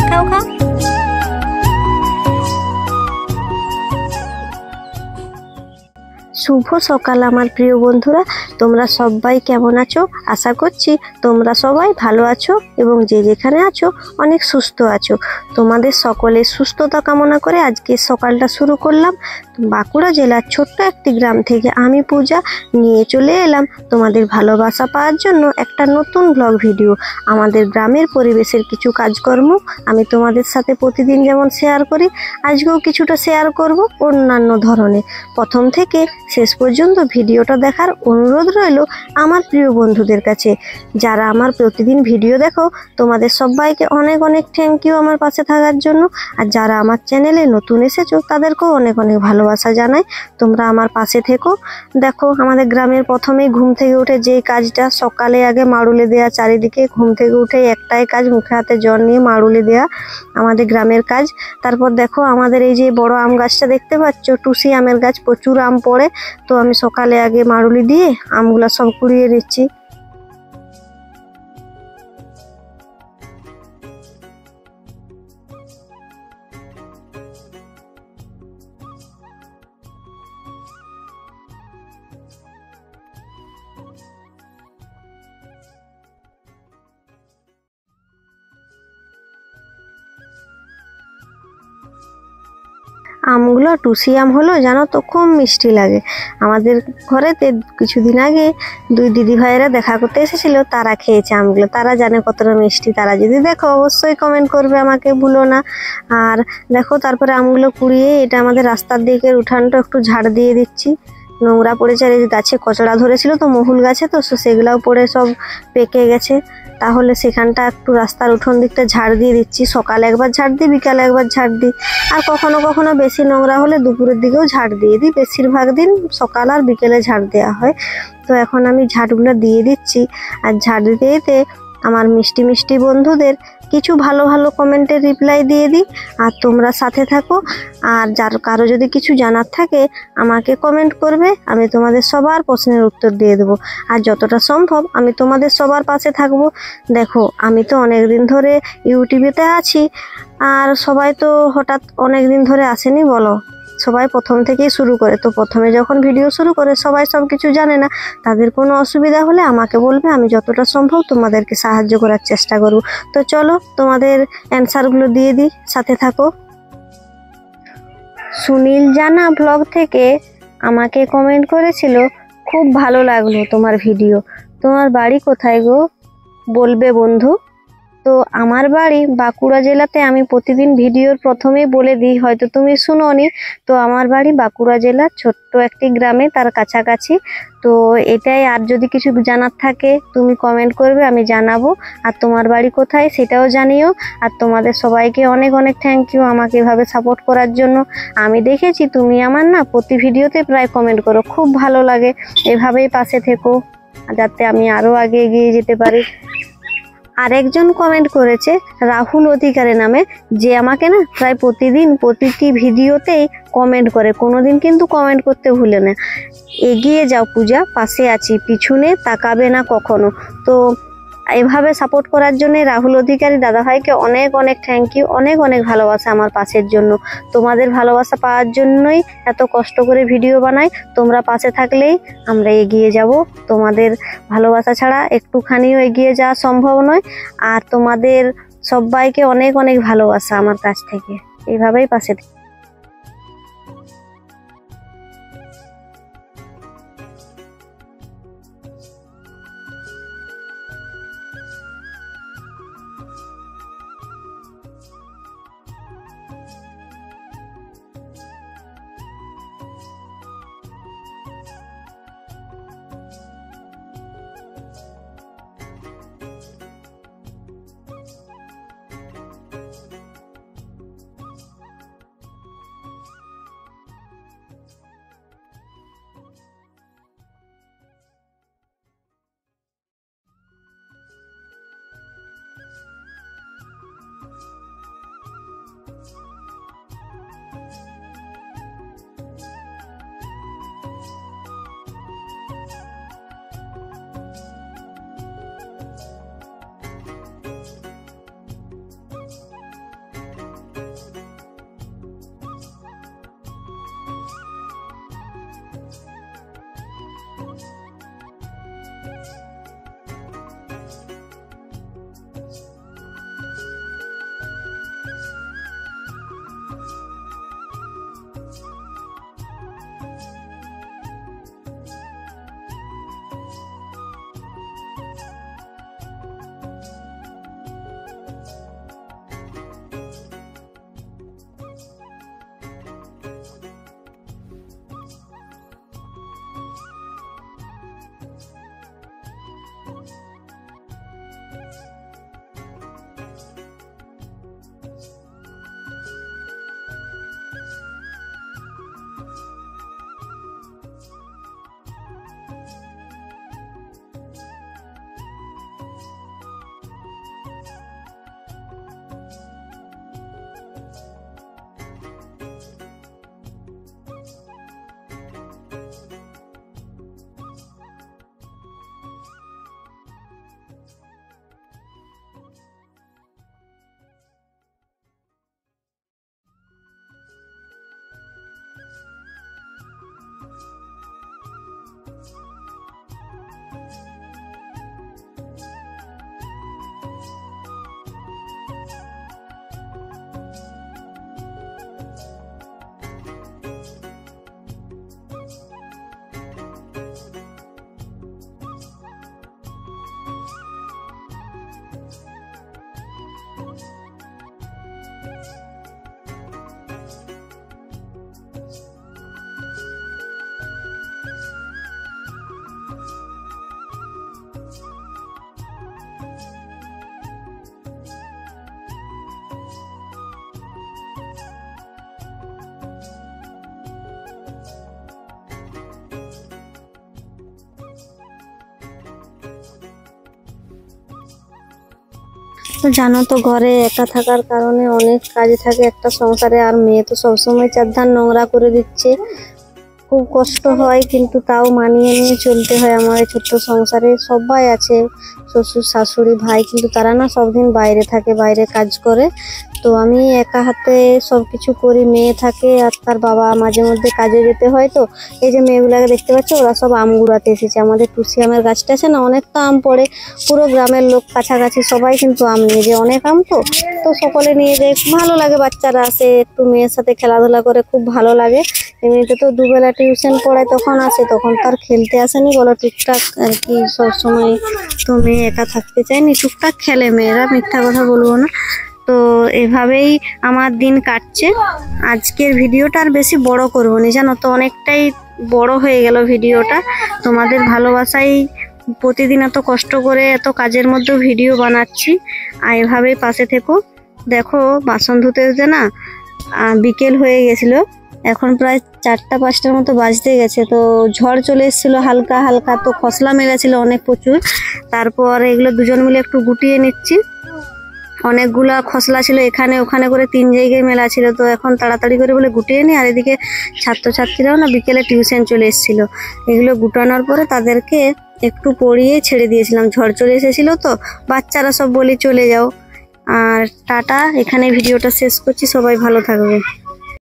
খাও খাও। শুভ সকাল আমার প্রিয় বন্ধুরা, তোমরা সবাই কেমন আছো? আশা করছি তোমরা সবাই ভালো আছো এবং যে যেখানে আছো অনেক সুস্থ আছো। তোমাদের সকলের সুস্থতা কামনা করে আজকে সকালটা শুরু করলাম। বাঁকুড়া জেলার ছোট্ট একটি গ্রাম থেকে আমি পূজা নিয়ে চলে এলাম তোমাদের ভালোবাসা পাওয়ার জন্য একটা নতুন ব্লগ ভিডিও। আমাদের গ্রামের পরিবেশের কিছু কাজকর্ম আমি তোমাদের সাথে প্রতিদিন যেমন শেয়ার করি, আজকেও কিছুটা শেয়ার করব অন্যান্য ধরনের। প্রথম থেকে শেষ পর্যন্ত ভিডিওটা দেখার অনুরোধ রইল আমার প্রিয় বন্ধুদের কাছে। যারা আমার প্রতিদিন ভিডিও দেখো তোমাদের সবাইকে অনেক অনেক থ্যাংক ইউ আমার পাশে থাকার জন্য। আর যারা আমার চ্যানেলে নতুন এসেছো তাদেরকেও অনেক অনেক ভালোবাসা জানাই, তোমরা আমার পাশে থেকো। দেখো আমাদের গ্রামের প্রথমেই ঘুম থেকে উঠে যেই কাজটা, সকালে আগে মাড়ুলে দেয়া, চারিদিকে ঘুম থেকে উঠে একটাই কাজ, মুখে হাতে জল নিয়ে মাড়ুলে দেয়া আমাদের গ্রামের কাজ। তারপর দেখো আমাদের এই যে বড় আম গাছটা দেখতে পাচ্ছ, টুসি আমের গাছ, প্রচুর আম পড়ে, তো আমি সকালে আগে মাড়ুলি দিয়ে আমগুলা সব কুড়িয়ে নিচ্ছি। আমগুলো টুসি আম হলো জানো তো, খুব মিষ্টি লাগে। আমাদের ঘরেতে কিছুদিন আগে দুই দিদি ভাইয়েরা দেখা করতে এসেছিল, তারা খেয়েছে আমগুলো, তারা জানে কতটা মিষ্টি। তারা যদি দেখো অবশ্যই কমেন্ট করবে, আমাকে ভুলো না। আর দেখো তারপরে আমগুলো কুড়িয়ে এটা আমাদের রাস্তার দিকের উঠানটা একটু ঝাড় দিয়ে দিচ্ছি। নোংরা পড়েছে, আর এই গাছে কচড়া ধরেছিল তো, মহুল গাছে, তো সেগুলাও পড়ে সব পেকে গেছে। তাহলে সেখানটা একটু রাস্তার উঠোন দিকটা ঝাড় দিয়ে দিচ্ছি। সকালে একবার ঝাড় দিই, বিকালে একবার ঝাড় দিই। আর কখনো কখনো বেশি নোংরা হলে দুপুরের দিকেও ঝাড় দিয়ে দিই। বেশিরভাগ দিন সকাল আর বিকেলে ঝাড় দেওয়া হয়। তো এখন আমি ঝাড়গুলো দিয়ে দিচ্ছি। আর ঝাড় দিতে দিতে আমার মিষ্টি মিষ্টি বন্ধুদের কিছু ভালো ভালো কমেন্টের রিপ্লাই দিয়ে দিই। আর তোমরা সাথে থাকো। আর যার কারো যদি কিছু জানার থাকে আমাকে কমেন্ট করবে, আমি তোমাদের সবার প্রশ্নের উত্তর দিয়ে দেবো। আর যতটা সম্ভব আমি তোমাদের সবার পাশে থাকবো। দেখো আমি তো অনেক দিন ধরে ইউটিউবেতে আছি, আর সবাই তো হঠাৎ অনেক দিন ধরে আসেনি, বলো। সবাই প্রথম থেকেই শুরু করে, তো প্রথমে যখন ভিডিও শুরু করে সবাই সব কিছু জানে না। তাদের কোনো অসুবিধা হলে আমাকে বলবে, আমি যতটা সম্ভব তোমাদেরকে সাহায্য করার চেষ্টা করব। তো চলো তোমাদের অ্যান্সারগুলো দিয়ে দিই, সাথে থাকো। সুনীল জানা ব্লগ থেকে আমাকে কমেন্ট করেছিল, খুব ভালো লাগলো তোমার ভিডিও। তোমার বাড়ি কোথায় গো, বলবে বন্ধু? তো আমার বাড়ি বাঁকুড়া জেলাতে। আমি প্রতিদিন ভিডিওর প্রথমেই বলে দিই, হয়তো তুমি শুনোনি। তো আমার বাড়ি বাঁকুড়া জেলার ছোট্ট একটি গ্রামে, তার কাছাকাছি। তো এটাই। আর যদি কিছু জানার থাকে তুমি কমেন্ট করবে, আমি জানাবো। আর তোমার বাড়ি কোথায় সেটাও জানিও। আর তোমাদের সবাইকে অনেক অনেক থ্যাংক ইউ আমাকে এভাবে সাপোর্ট করার জন্য। আমি দেখেছি তুমি আমার না প্রতি ভিডিওতে প্রায় কমেন্ট করো, খুব ভালো লাগে। এভাবেই পাশে থেকো যাতে আমি আরও আগে এগিয়ে যেতে পারি। আরেকজন কমেন্ট করেছে রাহুল অধিকারী নামে, যে আমাকে না প্রায় প্রতিদিন প্রতিটি ভিডিওতেই কমেন্ট করে, কোনোদিন কিন্তু কমেন্ট করতে ভুলে না। এগিয়ে যাও পূজা, পাশে আছি, পিছনে তাকাবে না কখনো। তো এভাবে সাপোর্ট করার জন্য রাহুল অধিকারী দাদাভাইকে অনেক অনেক থ্যাংক ইউ, অনেক অনেক ভালোবাসা আমার পাশের জন্য। তোমাদের ভালোবাসা পাওয়ার জন্যই এত কষ্ট করে ভিডিও বানাই। তোমরা পাশে থাকলেই আমরা এগিয়ে যাব। তোমাদের ভালোবাসা ছাড়া একটুখানিও এগিয়ে যাওয়া সম্ভব নয়। আর তোমাদের সবাইকে অনেক অনেক ভালোবাসা আমার কাছ থেকে, এইভাবেই পাশে তো জানো তো ঘরে একা থাকার কারণে অনেক কাজ থাকে একটা সংসারে, আর মেয়ে তো সবসময় চারধার নোংরা করে দিচ্ছে। খুব কষ্ট হয়, কিন্তু তাও মানিয়ে নিয়ে চলতে হয়। আমার এই ছোট্ট সংসারে সবাই আছে, শ্বশুর শাশুড়ি ভাই, কিন্তু তারা না সব দিন বাইরে থাকে, বাইরে কাজ করে। তো আমি একা হাতে সবকিছু করি, মেয়ে থাকে আর তার বাবা মাঝে মধ্যে কাজে যেতে হয়। তো এই যে মেয়েগুলাকে দেখতে পাচ্ছ, ওরা সব আম কুড়াতে এসেছে। আমাদের টুসি আমের গাছটা আছে না, অনেক তো আম পড়ে, পুরো গ্রামের লোক কাছাকাছি সবাই কিন্তু আম নিয়ে যায়, অনেক আম তো। তো সকলে নিয়ে যায়, ভালো লাগে, বাচ্চারা আসে একটু মেয়ের সাথে খেলাধুলা করে, খুব ভালো লাগে। এমনিতে তো দুবেলা টিউশন পড়ায়, তখন আসে, তখন তো আর খেলতে আসেনি বলো, টুকটাক আর কি সবসময়। তো মেয়ে একা থাকতে চায়নি, টুকটাক খেলে মেয়েরা, মিথ্যা কথা বলবো না। তো এভাবেই আমার দিন কাটছে। আজকের ভিডিওটা আর বেশি বড় করবো না, জানো তো, অনেকটাই বড় হয়ে গেল ভিডিওটা। তোমাদের ভালোবাসাই প্রতিদিন এত কষ্ট করে এত কাজের মধ্যে ভিডিও বানাচ্ছি, আর এভাবেই পাশে থেকো। দেখো বাসন ধুতে ধুতে না বিকেল হয়ে গেছিল, এখন প্রায় 4টা-5টার মতো বাজতে গেছে। তো ঝড় চলে এসেছিল হালকা হালকা, তো খসলা মেরেছিল অনেক প্রচুর। তারপর এগুলো দুজন মিলে একটু গুটিয়ে নিচ্ছি। অনেকগুলা খসলা ছিল, এখানে ওখানে করে 3 জায়গায় মেলা ছিল। তো এখন তাড়াতাড়ি করে বলে গুটিয়ে নি। আর এদিকে ছাত্রছাত্রীরাও না বিকেলে টিউশন চলে এসেছিল, এগুলো গুটানোর পরে তাদেরকে একটু পড়িয়ে ছেড়ে দিয়েছিলাম। ঝড় চলে এসেছিল তো বাচ্চারা সব বলি চলে যাও। আর টাটা, এখানে ভিডিওটা শেষ করছি, সবাই ভালো থাকবে।